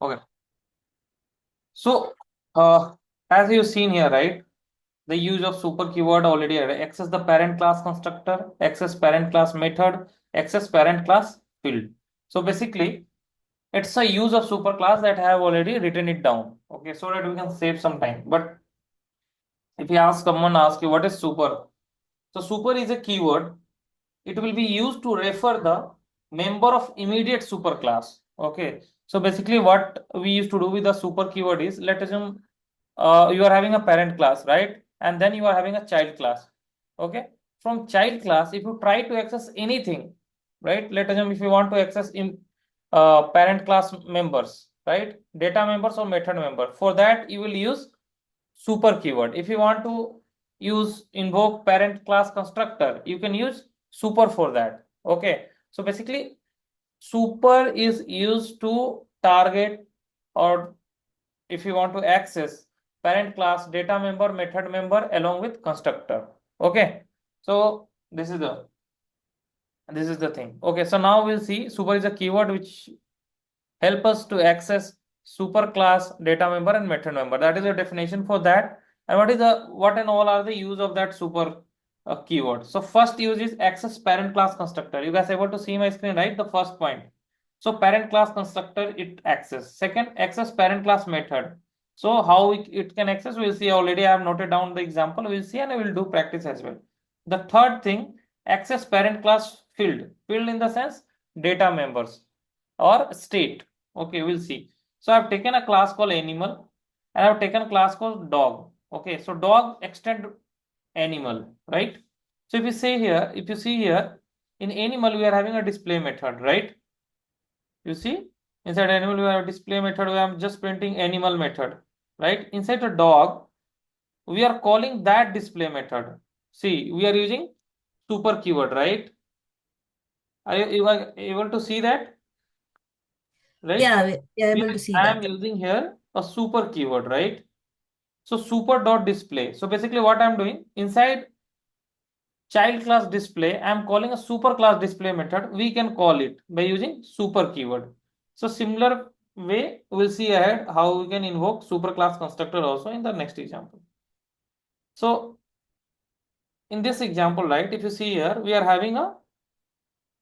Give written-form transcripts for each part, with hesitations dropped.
Okay. So, as you've seen here, right? The use of super keyword already access the parent class constructor, access parent class method, access parent class field. So basically, it's a use of super class that I have already written it down. Okay, so that we can save some time. But if you ask someone ask you what is super, so super is a keyword. It will be used to refer the member of immediate superclass. Okay, so basically what we used to do with the super keyword is, let's assume you are having a parent class, right? And then you are having a child class. Okay, from child class, if you try to access anything, right? Let's assume if you want to access in parent class members, right? Data members or method member. For that, you will use super keyword. If you want to use invoke parent class constructor, you can use super for that. Okay, so basically super is used to target, or if you want to access parent class, data member, method member along with constructor. Okay, so this is the thing. Okay, so now we'll see super is a keyword which help us to access super class, data member and method member. That is the definition for that. And what and all are the use of that super keyword? So first use is access parent class constructor. You guys able to see my screen, right? The first point. So parent class constructor it access. Second, access parent class method. So how it can access, we'll see. Already I have noted down the example. We'll see and I will do practice as well. The third thing, access parent class field. Field in the sense data members or state. Okay, we'll see. So I've taken a class called animal and I've taken a class called dog. Okay, so dog extend animal, right? So if you see here, in animal we are having a display method, right? You see, inside animal we have a display method where I'm just printing animal method, right? Inside a dog, we are calling that display method. See, we are using super keyword, right? Are you able to see that, right? Yeah, we are able to see I am that. using here a super keyword, right? So super dot display. So basically what I'm doing inside child class display, I'm calling a super class display method. We can call it by using super keyword. So similar way, we'll see ahead how we can invoke super class constructor also in the next example. So in this example, right, if you see here, we are having a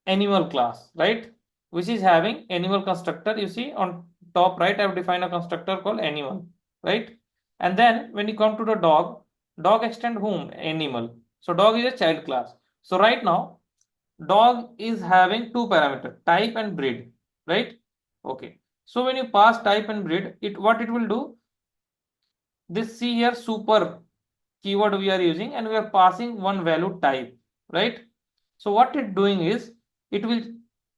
animal class, right, which is having animal constructor. You see on top right, I've defined a constructor called animal, right? And then when you come to the dog extend whom? Animal. So dog is a child class. So right now dog is having two parameters, type and breed, right? Okay, so when you pass type and breed, it what it will do, this see here super keyword we are using and we are passing one value type, right? So what it doing is, it will,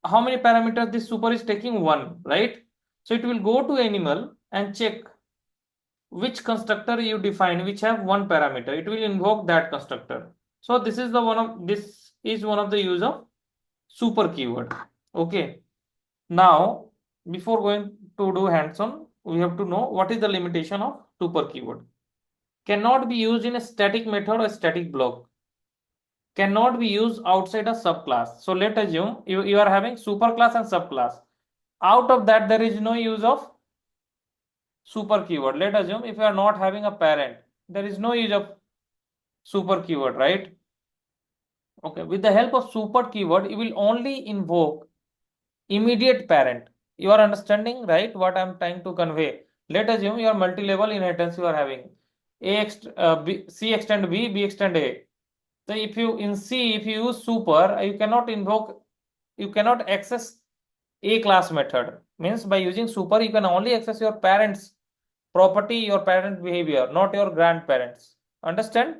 how many parameters this super is taking? One, right? So it will go to animal and check which constructor you define which have one parameter. It will invoke that constructor. So this is one of the use of super keyword. Okay. Now, before going to do hands-on, we have to know what is the limitation of super keyword. Cannot be used in a static method or static block. Cannot be used outside a subclass. So let's assume you are having superclass and subclass. Out of that, there is no use of super keyword. Let's assume if you are not having a parent, there is no use of super keyword, right? Okay, with the help of super keyword, you will only invoke immediate parent. You are understanding, right? What I'm trying to convey. Let assume your multi-level inheritance you are having. C extend B, B extend A. So if you in C, if you use super, you cannot invoke, you cannot access A class method. Means by using super, you can only access your parents' property, your parent behavior, not your grandparents. Understand?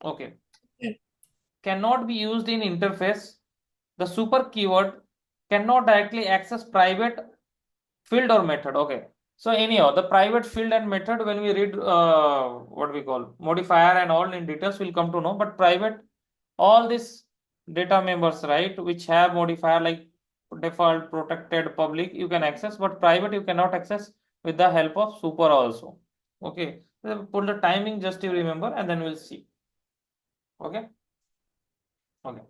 Okay. Cannot be used in interface. The super keyword cannot directly access private field or method. Okay. So anyhow, the private field and method, when we read what we call modifier and all in details, we'll come to know. But private, all these data members, right, which have modifier like default, protected, public, you can access, but private you cannot access with the help of super also. Okay. So put the timing just you remember, and then we'll see. Okay. Okay.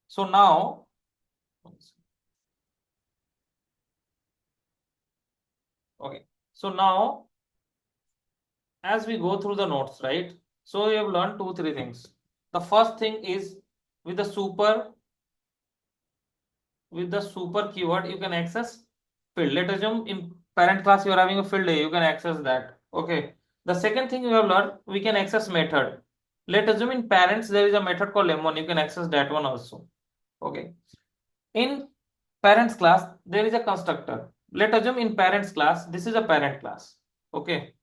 So now Okay. So now, as we go through the notes, right? So you have learned two, three things. The first thing is with the super keyword, you can access field. Let us assume in parent class you are having a field A, you can access that. Okay. The second thing you have learned, we can access method. Let us assume in parents there is a method called M1, you can access that one also. Okay. In parents class, there is a constructor. Let us assume in parents class, this is a parent class. Okay.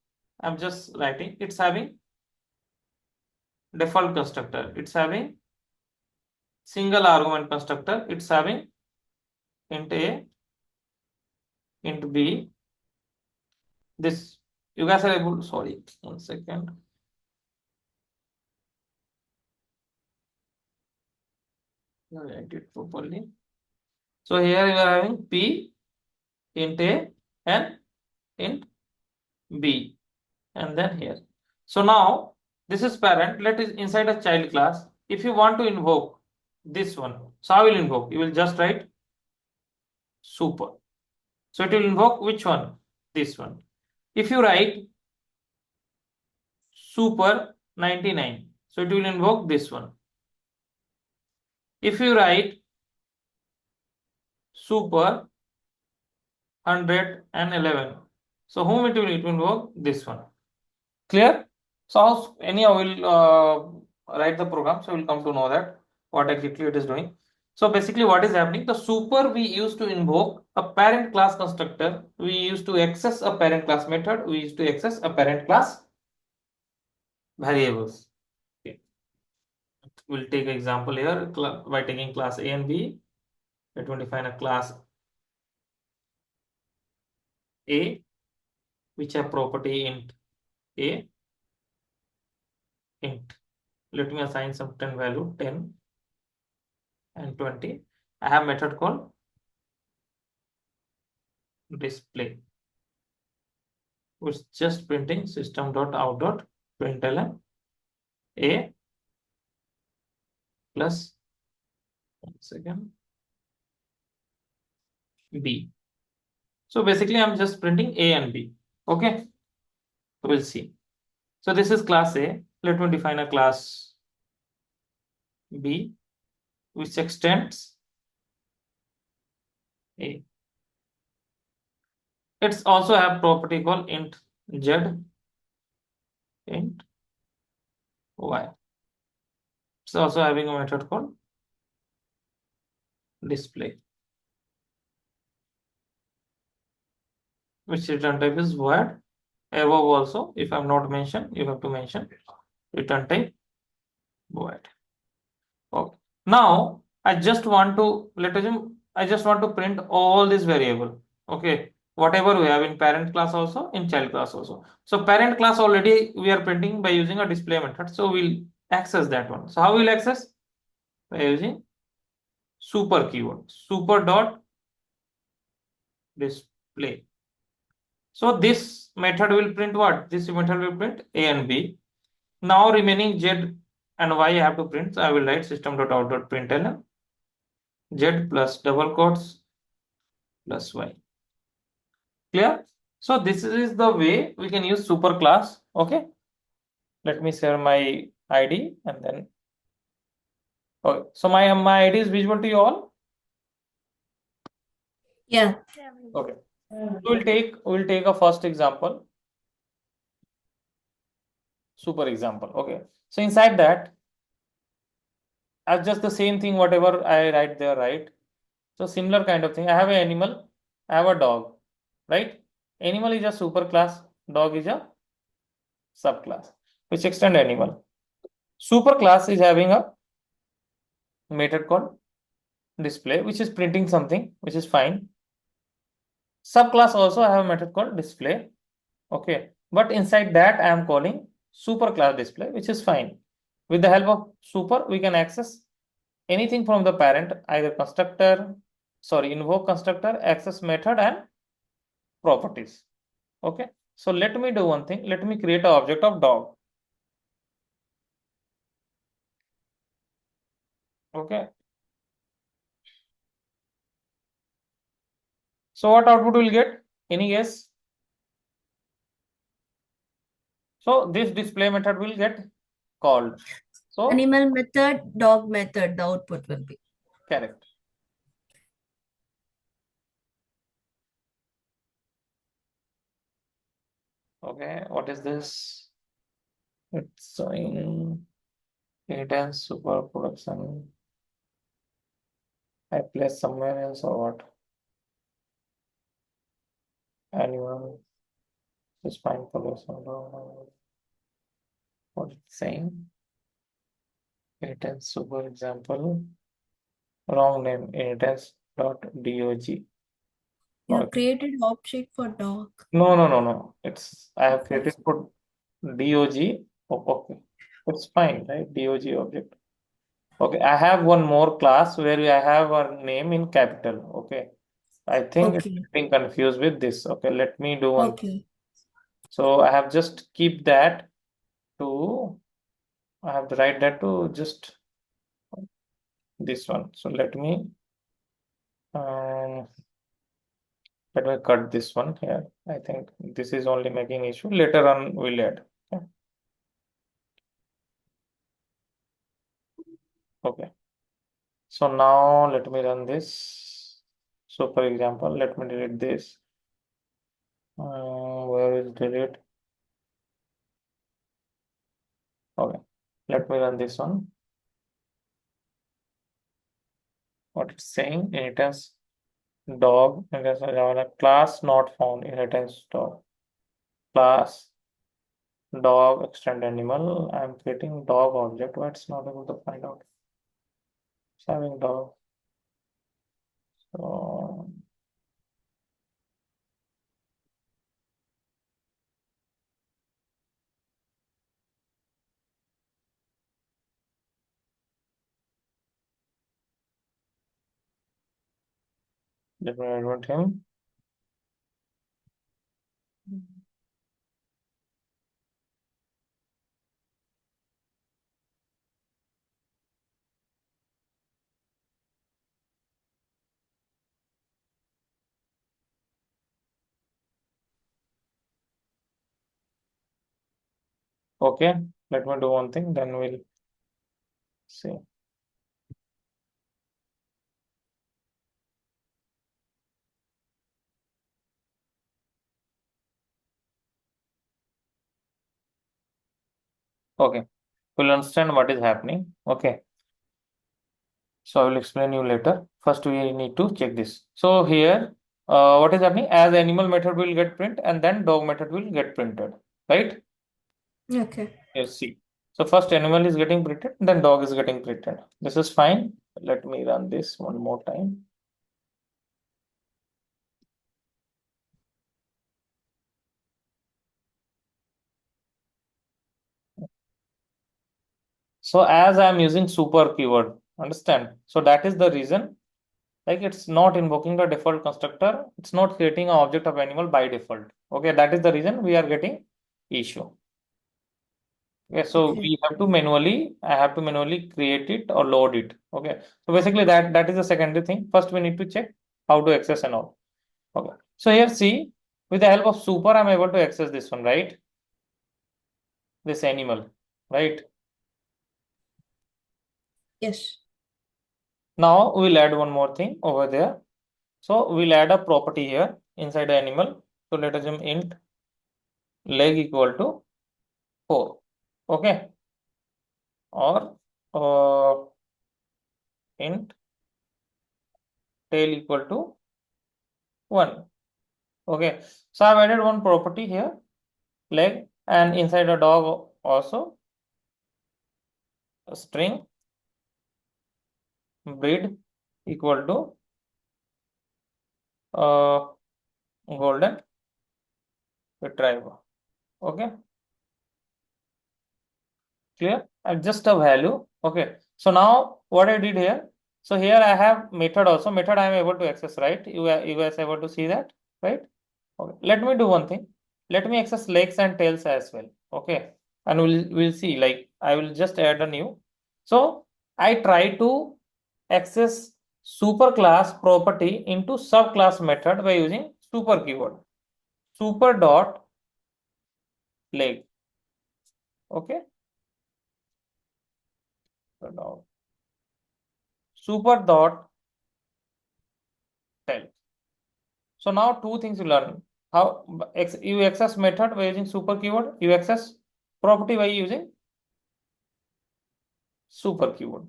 I'm just writing. It's having default constructor. It's having single argument constructor. It's having int A, int B. This you guys are able. Sorry, 1 second. Write it properly. So here you are having P, int A, and int B, and then here. So now this is parent. Let is inside a child class. If you want to invoke this one, so how will invoke? You will just write super. So it will invoke which one? This one. If you write super 99, so it will invoke this one. If you write super 111, so whom it will invoke? This one. Clear? So anyhow we'll write the program, so we'll come to know that what exactly it is doing. So basically what is happening, the super we used to invoke a parent class constructor, we used to access a parent class method, we used to access a parent class variables. Okay. We'll take example here by taking class A and B. Let me define a class A which have property int A, int. Let me assign some 10 value 10 and 20. I have method called display, which is just printing system.out.println A plus 1 second B. So basically I'm just printing A and B. Okay, so we'll see. So this is class A. Let me define a class B which extends A. It's also have property called int z, int y. It's also having a method called display, which return type is void. Above also, if I'm not mentioned, you have to mention return type void. Okay. Now I just want to let assume I just want to print all this variable. Okay. Whatever we have in parent class also, in child class also. So parent class already we are printing by using a display method. So we'll access that one. So how we'll access? By using super keyword. Super dot display. So this method will print what? This method will print A and B. Now remaining Z and Y I have to print. So I will write system.out.println Z plus double quotes plus Y. Clear? So this is the way we can use super class. Okay. Let me share my ID and then. Okay. So my ID is visible to you all. Yeah. Okay. So we'll take a first example. Super example. Okay. So inside that, as just the same thing, whatever I write there, right? So similar kind of thing. I have an animal, I have a dog, right? Animal is a super class, dog is a subclass, which extend animal. Super class is having a method called display, which is printing something, which is fine. Subclass also have a method called display. Okay, but inside that I am calling super class display, which is fine. With the help of super, we can access anything from the parent, either constructor, sorry, invoke constructor, access method, and properties. Okay, so let me do one thing. Let me create an object of dog. Okay, so what output will get? Any guess? So this display method will get called. So Animal method, dog method, the output will be. correct. Okay, what is this? It's showing intense super production. I place somewhere else or what? Animal is fine production. What it's saying? Intense super example. Wrong name. Intense dot dog. You No, have created object for dog. no. It's I have Okay. created for dog. Oh, okay, it's fine, right? Dog object. Okay, I have one more class where I have our name in capital. Okay, I think it's Okay. getting confused with this. Okay, let me do one. Okay. So I have just keep that to. I have to write that to just this one. So um, let me cut this one here. I think this is only making issue. Later on, we'll add. Okay. Okay. So now let me run this. So for example, let me delete this. Where is delete? Okay. Let me run this one. What it's saying, inheritance dog, inheritance class not found, inheritance dog. Class dog extend animal. I'm creating dog object. Why it's not able to find out? It's having dog. So let me invent him. Okay, let me do one thing, then we'll see. Okay, we'll understand what is happening. Okay, so I will explain you later. First, we need to check this. So here, what is happening? As animal method will get print, and then dog method will get printed, right? Okay. Yes, see. So first animal is getting printed, then dog is getting printed. This is fine. Let me run this one more time. So as I'm using super keyword, understand? So that is the reason, like it's not invoking the default constructor. It's not creating an object of animal by default. Okay, that is the reason we are getting issue. Okay, so Okay. we have to manually, I have to manually create it or load it. Okay, so basically that is the secondary thing. First, we need to check how to access and all. Okay, so here see, with the help of super, I'm able to access this one, right? This animal, right? Yes. Now we'll add one more thing over there. So we'll add a property here inside the animal. So let us assume int leg equal to 4. Okay, or int tail equal to 1. Okay, so I've added one property here, leg, and inside a dog also a string breed equal to uh, golden retriever. Okay, clear? And just a value. Okay, so now what I did here. So here I have method also. Method I am able to access, right? You guys able to see that, right? Okay. Let me do one thing. Let me access legs and tails as well. Okay, and we'll see. Like I will just add a new. So I try to access superclass property into subclass method by using super keyword. Super dot leg. Okay, so now super dot tell. So now two things you learn. How you access method by using super keyword. You access property by using super keyword.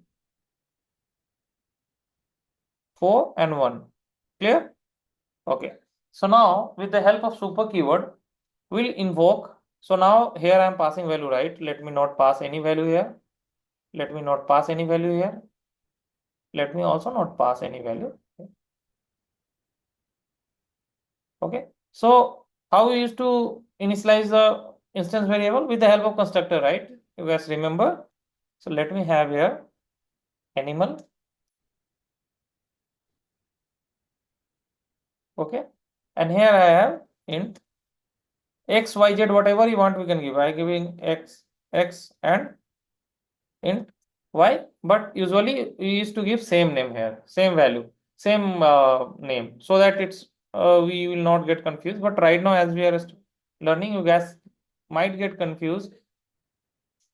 4 and 1. Clear? Okay. So now with the help of super keyword, we'll invoke. So now here I am passing value, right? Let me not pass any value here. Let me not pass any value here. Let me also not pass any value. Okay. So how we used to initialize the instance variable with the help of constructor, right? You guys remember? So let me have here animal. Okay. And here I have int x, y, z, whatever you want, we can give. I giving x, and int y, but usually we used to give same name here, same value, same name, so that it's we will not get confused. But right now, as we are learning, you guys might get confused.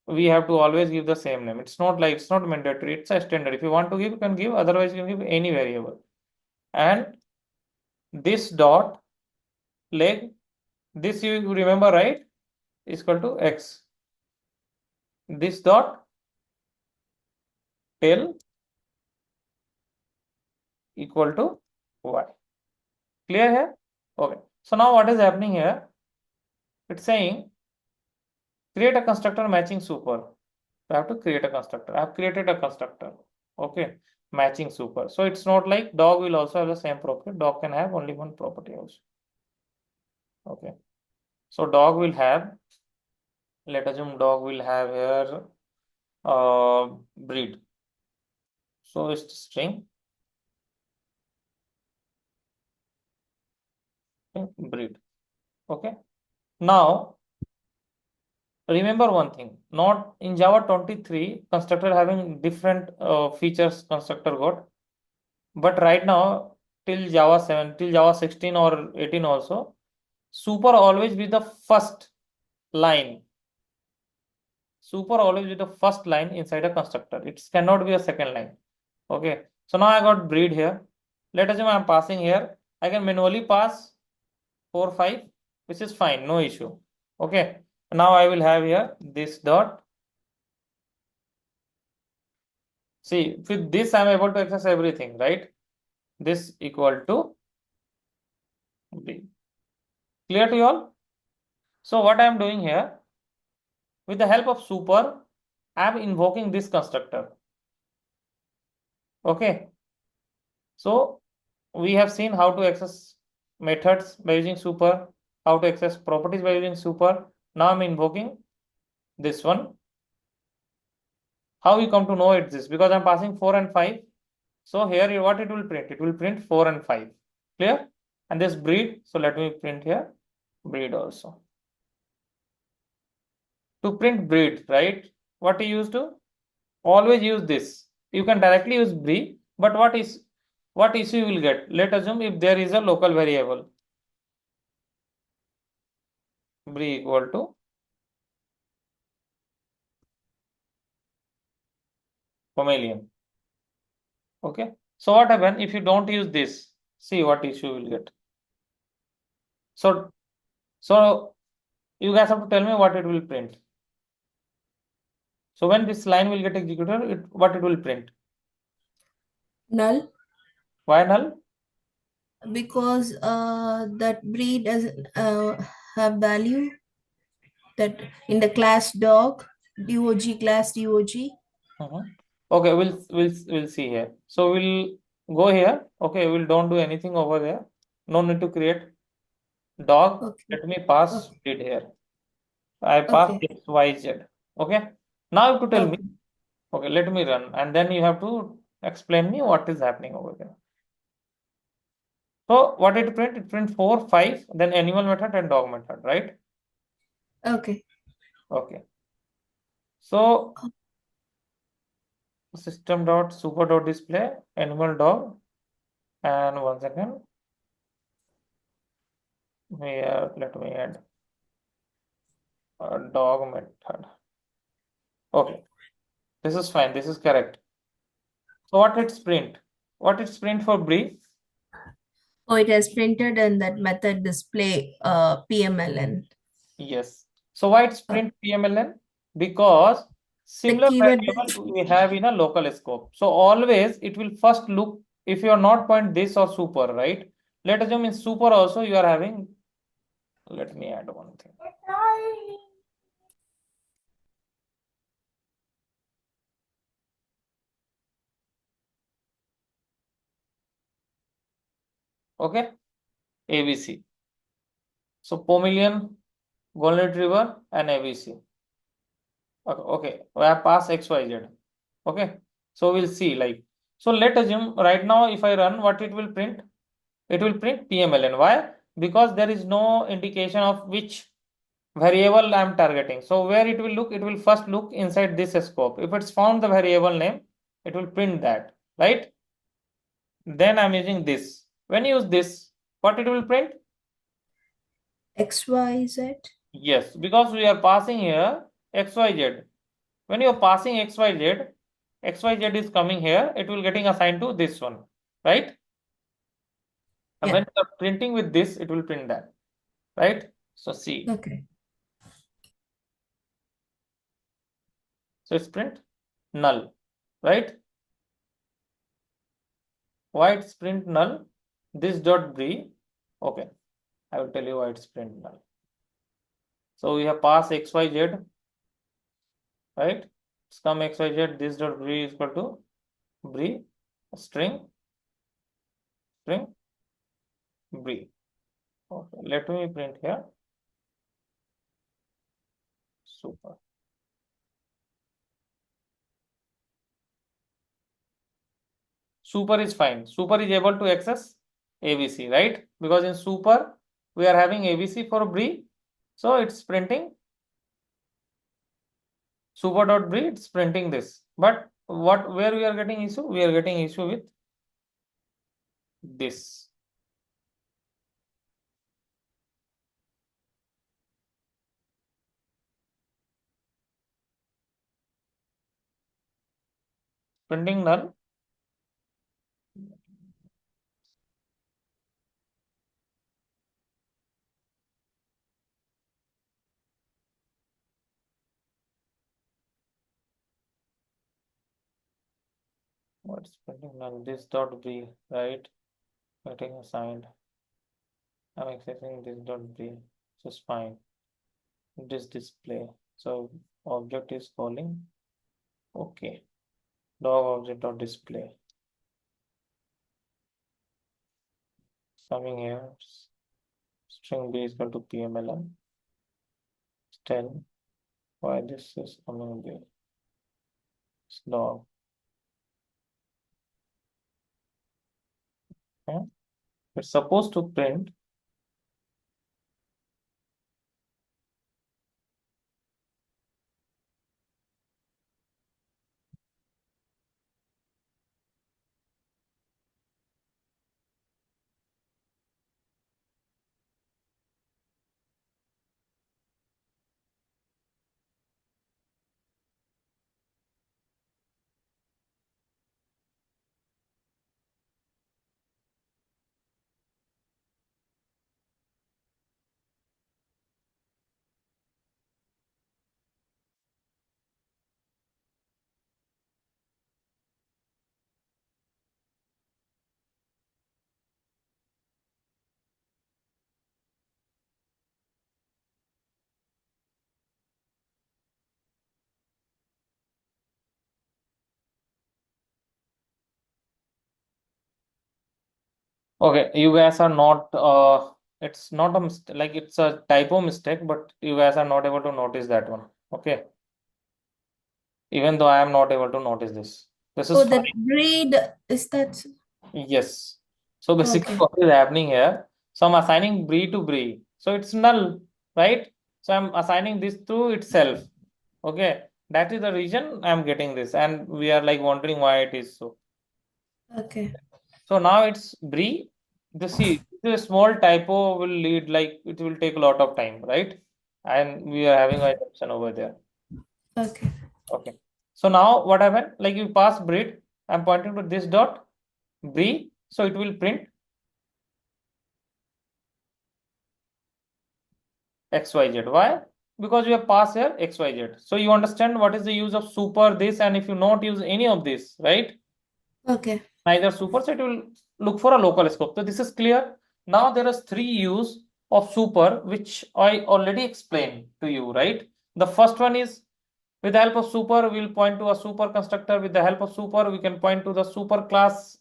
We have to always give the same name. It's not like it's not mandatory. It's a standard. If you want to give, you can give. Otherwise, you can give any variable. And this dot leg, this you remember, right? Is equal to x. This dot tail equal to y. Clear here? Okay. So now what is happening here? It's saying create a constructor matching super. I have to create a constructor. I have created a constructor. Okay. Matching super. So it's not like dog will also have the same property. Dog can have only one property also. Okay. So dog will have, let assume dog will have here breed. So it's string breed. Okay. Now remember one thing, not in Java 23, constructor having different features constructor got, but right now till Java 7, till Java 16 or 18 also, super always be the first line. Super always be the first line inside a constructor. It cannot be a second line. Okay. So now I got breed here. Let assume I'm passing here. I can manually pass 4, 5, which is fine, no issue. Okay. Now I will have here this dot. See, with this I'm able to access everything, right? This equal to B. Clear to you all? So what I am doing here, with the help of super, I am invoking this constructor. Okay. So we have seen how to access methods by using super, how to access properties by using super. Now I'm invoking this one. How you come to know it's this? Because I'm passing 4 and 5. So here what it will print? It will print 4 and 5. Clear? And this breed. So let me print here breed also. To print breed, right? What you used to always use this. You can directly use breed, but what issue you will get? Let assume if there is a local variable breed equal to chameleon. Okay. So what happen if you don't use this? See what issue you will get. So you guys have to tell me what it will print. So when this line will get executed, what it will print? Null, Why null? because that breed doesn't have value that in the class dog, dog class dog. Mhm. Okay, we'll see here. So we'll go here. Okay, we'll don't do anything over there. No need to create dog. Okay, Let me pass okay, it here. I pass okay, X, Y, Z. Okay. Now you have to tell me. okay, Okay, let me run, and then you have to explain me what is happening over there. So what it print? It print 4, 5, then animal method and dog method, right? okay. Okay. So system dot super dot display animal dog, and 1 second. Here let me add a dog method. Okay, this is fine. This is correct. So what it's print? What it's print for Brie? Oh, it has printed in that method display PMLN. Yes. So why it's Uh, print PMLN? Because the similar keyword is variable we have in a local scope. So always it will first look if you are not point this or super, right? Let assume in super also you are having. Let me add one thing. Okay, ABC. So Pomelian, Golden Retriever, and ABC. Okay, we have passed XYZ. Okay, so we'll see like. So let assume right now if I run, what it will print? It will print PMLN. Why? Because there is no indication of which variable I am targeting. So where it will look, it will first look inside this scope. If it's found the variable name, it will print that, right? Then I'm using this. When you use this, what it will print? XYZ. Yes, because we are passing here XYZ. When you are passing XYZ, XYZ is coming here, it will getting assigned to this one, right? And when Yeah. you are printing with this, it will print that, right? So see, Okay. so it's print null, right? Why it's print null? This dot brie. Okay, I will tell you why it's print null. So we have pass xyz, right? It's come xyz. This dot brie is equal to brie string brie. Okay, let me print here. Super. Super is fine. Super is able to access ABC, right? Because in super we are having ABC for brie, so it's printing super dot brie. It's printing this. But what where we are getting issue? We are getting issue with this. Printing null. What's printing null? This dot b, right? Getting assigned. I'm accessing this dot b. Just fine. This display. So object is calling. Okay. Dog object dot display. Coming here. String b is equal to pmln. Tell why this is coming there. It's dog. Okay. It's supposed to print. Okay, you guys are not it's not a like it's a typo mistake, but you guys are not able to notice that one. Okay. Even though I am not able to notice this. This is Oh, that fine. breed is that Yes. So basically okay. what is happening here? So I'm assigning brie to brie. So it's null, right? So I'm assigning this to itself. Okay. That is the reason I'm getting this. And we are like wondering why it is so. Okay. So now it's brie. The see, the small typo will lead like it will take a lot of time, right? And we are having an exception over there. Okay. Okay. So now what happened? Like you pass breed, I'm pointing to this dot breed, so it will print XYZ. Why? Because you have passed here XYZ. So you understand what is the use of super this, and if you not use any of this, right? Okay. Neither super, so it will look for a local scope. So this is clear. Now there is three use of super, which I already explained to you, right? The first one is with the help of super, we'll point to a super constructor. With the help of super, we can point to the super class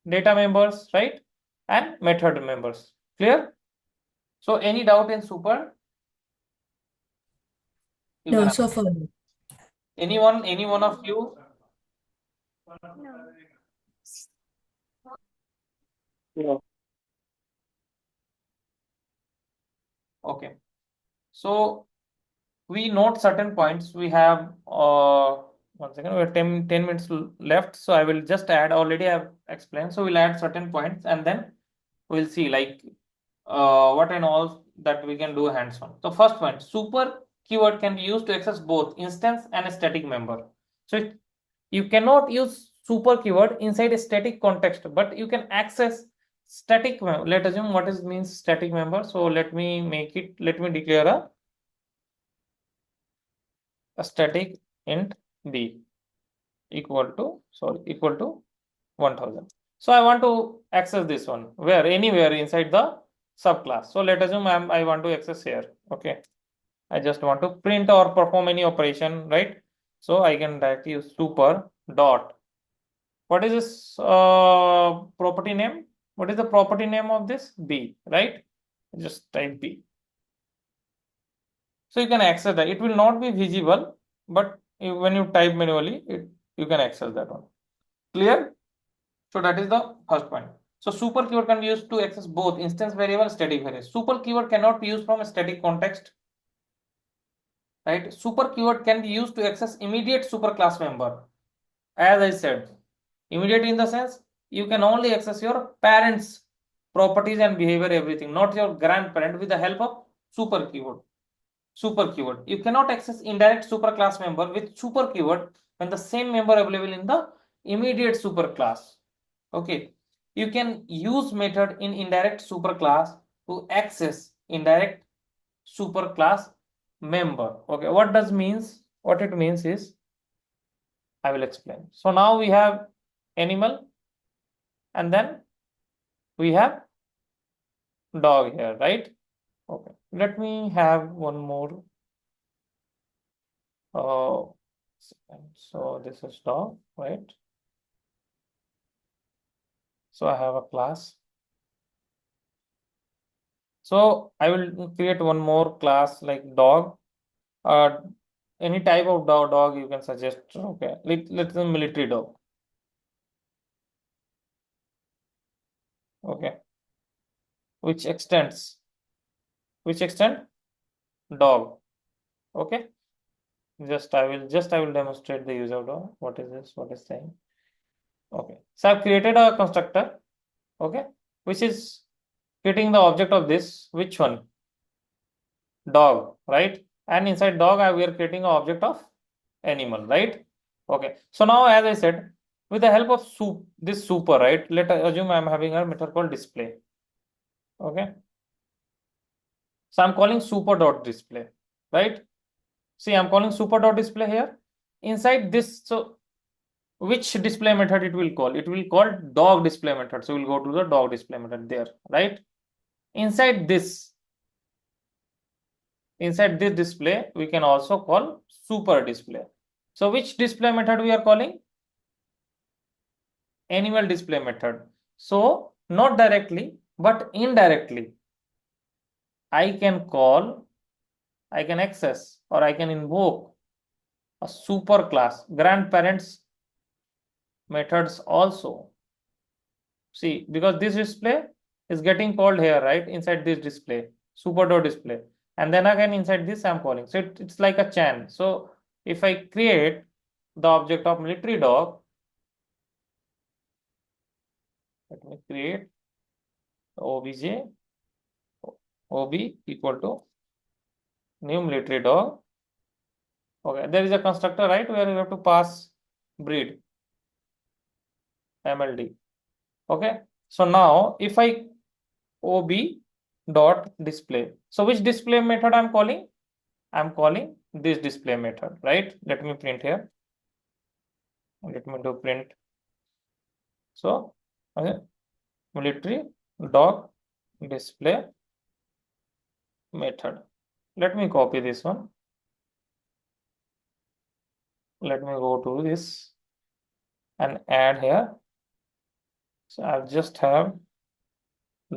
data members, right? And method members. Clear? So any doubt in super, you can No, ask. so far. No. Anyone, any one of you? No. Okay. So we note certain points. We have 1 second, we have 10 minutes left. So I will just add, already I have explained. So we'll add certain points and then we'll see like what and all that we can do hands-on. So first point, super keyword can be used to access both instance and a static member. So you cannot use super keyword inside a static context, but you can access static. Let assume what is means static member. So let me make it. Let me declare a static int b equal to 1000. So I want to access this one where anywhere inside the subclass. So let assume I want to access here. Okay. I just want to print or perform any operation, right? So I can directly use super dot. What is this property name? What is the property name of this? B, right? Just type B. So you can access that. It will not be visible, but when you type manually, you can access that one. Clear? So that is the first point. So super keyword can be used to access both instance variable and static variable. Super keyword cannot be used from a static context, right? Super keyword can be used to access immediate superclass member. As I said, immediate in the sense you can only access your parents' properties and behavior, everything, not your grandparent with the help of super keyword. Super keyword. You cannot access indirect superclass member with super keyword when the same member available in the immediate superclass. Okay. You can use method in indirect superclass to access indirect superclass member. Okay. What does means? What it means is I will explain. So now we have animal and then we have dog here, right? Okay. Let me have one more. So this is dog, right? So I have a class. So I will create one more class like dog. Uh, any type of dog you can suggest. Okay, let's say military dog. Okay, which extends which extend dog. Okay, I will demonstrate the use of dog. What is this? What is saying? Okay, so I've created a constructor. Okay, which is creating the object of this. Which one? Dog, right? And inside dog, we are creating an object of animal, right? Okay. So now, as I said, with the help of this super, right? Let us assume I'm having a method called display. Okay. So I'm calling super dot display, right? See, I'm calling super dot display here. Inside this, so which display method it will call? It will call dog display method. So we'll go to the dog display method there, right? Inside this, inside this display, we can also call super display. So which display method we are calling? Animal display method. So not directly, but indirectly, I can call, I can access, or I can invoke a super class grandparents methods also. See, because this display is getting called here, right? Inside this display, super dot display. And then again inside this I'm calling. So it's like a chain. So if I create the object of military dog, let me create obj ob equal to new military dog. Okay, there is a constructor, right, where you have to pass breed MLD. Okay, so now if I ob dot display, so which display method I'm calling? I'm calling this display method, right? Let me print here. Let me do print. So, okay, military dot display method. Let me copy this one. Let me go to this and add here. So I'll just have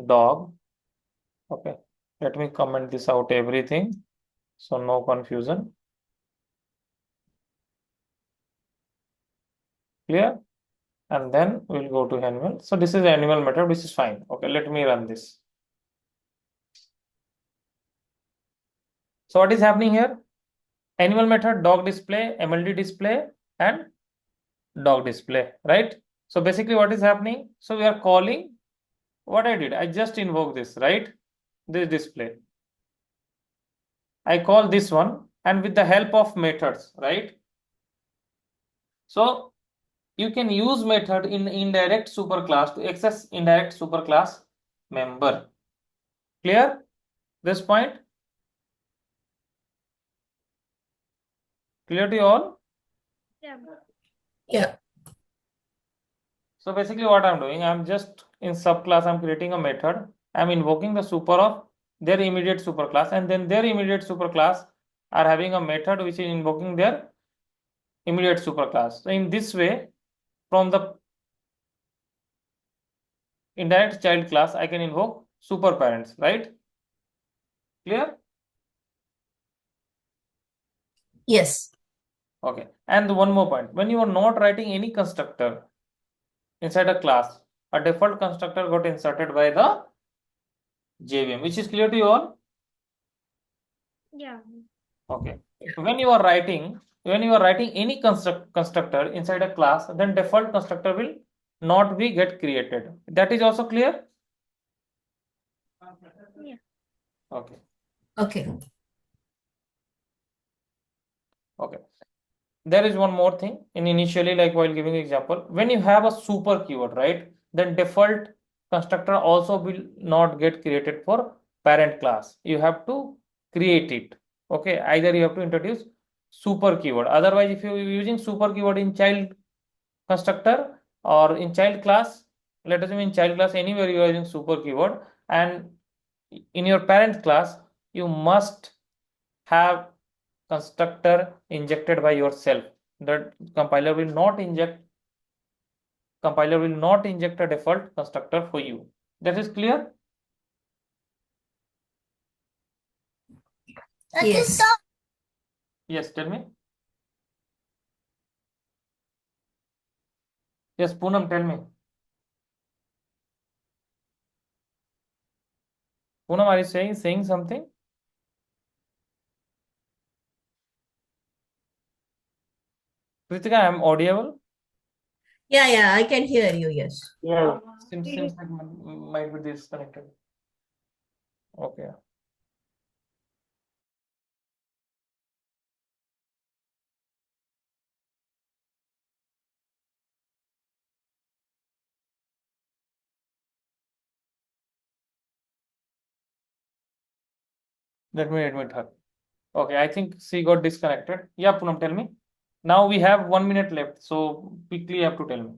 dog. Okay, let me comment this out everything. So no confusion. Clear? And then we'll go to animal. So this is animal method, which is fine. Okay, let me run this. So what is happening here? Animal method, dog display, MLD display, and dog display, right? So basically what is happening? So we are calling what I did. I just invoke this, right? This display. I call this one and with the help of methods, right? So you can use method in indirect superclass to access indirect superclass member. Clear this point? Clear to you all? Yeah. So basically what I'm doing, I'm just in subclass, I'm creating a method. I'm invoking the super of their immediate superclass, and then their immediate superclass are having a method which is invoking their immediate superclass. So in this way, from the indirect child class, I can invoke super parents, right? Clear? Yes. Okay. And one more point. When you are not writing any constructor inside a class, a default constructor got inserted by the JVM, which is clear to you all? Yeah. Okay. When you are writing any constructor inside a class, then default constructor will not be get created. That is also clear? Yeah. Okay. Okay. Okay. There is one more thing in initially, like while giving example, when you have a super keyword, right, then default constructor also will not get created for parent class. You have to create it. Okay, either you have to introduce super keyword. Otherwise, if you are using super keyword in child constructor or in child class, let us say in child class anywhere you are using super keyword, and in your parent class you must have constructor injected by yourself. The compiler will not inject a default constructor for you. That is clear? Yes. Yes, tell me. Yes, Poonam, tell me. Poonam, are you saying something? Kritika, I am audible. Yeah, yeah, I can hear you. Yes. Yeah. Seems like might be disconnected. Okay. Let me admit her. Okay, I think she got disconnected. Yeah, Poonam, tell me. Now we have 1 minute left, so quickly you have to tell me.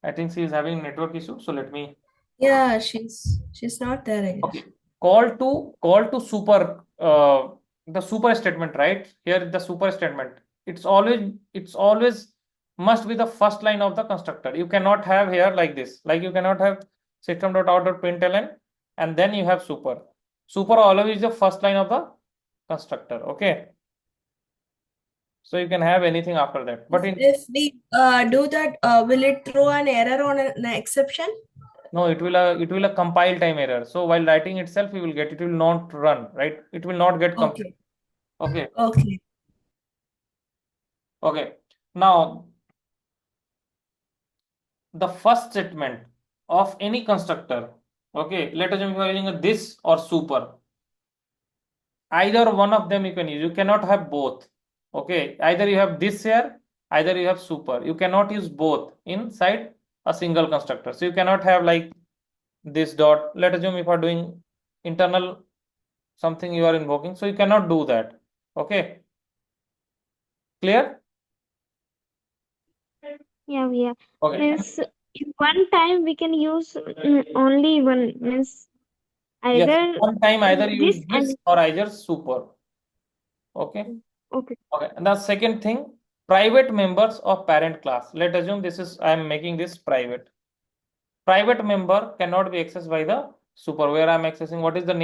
I think she is having network issue, so let me. Yeah, she's not there, I guess. Okay, call to super the super statement, right? Here the super statement. It's always must be the first line of the constructor. You cannot have here like this. Like you cannot have system.out.println and then you have super. Super always is the first line of the constructor. Okay. So you can have anything after that. But in If we do that, will it throw an error on an exception? no, it will a compile time error. So while writing itself, you will get it will not run, right? It will not get compiled. Okay. Okay. Okay. Okay. Now the first statement of any constructor. Okay, let us say we are using a this or super. either one of them you can use. You cannot have both. Okay, either you have this here, either you have super. You cannot use both inside a single constructor. So you cannot have like this dot. Let's assume if you are doing internal something you are invoking, so you cannot do that. Okay, clear? Yeah. Okay. Means in one time we can use only one. Means Yes, either one time either use this this and or either super. Okay. okay. Okay. And the second thing, private members of parent class. Let's assume this is, I am making this private. Private member cannot be accessed by the super, where I am accessing what is the name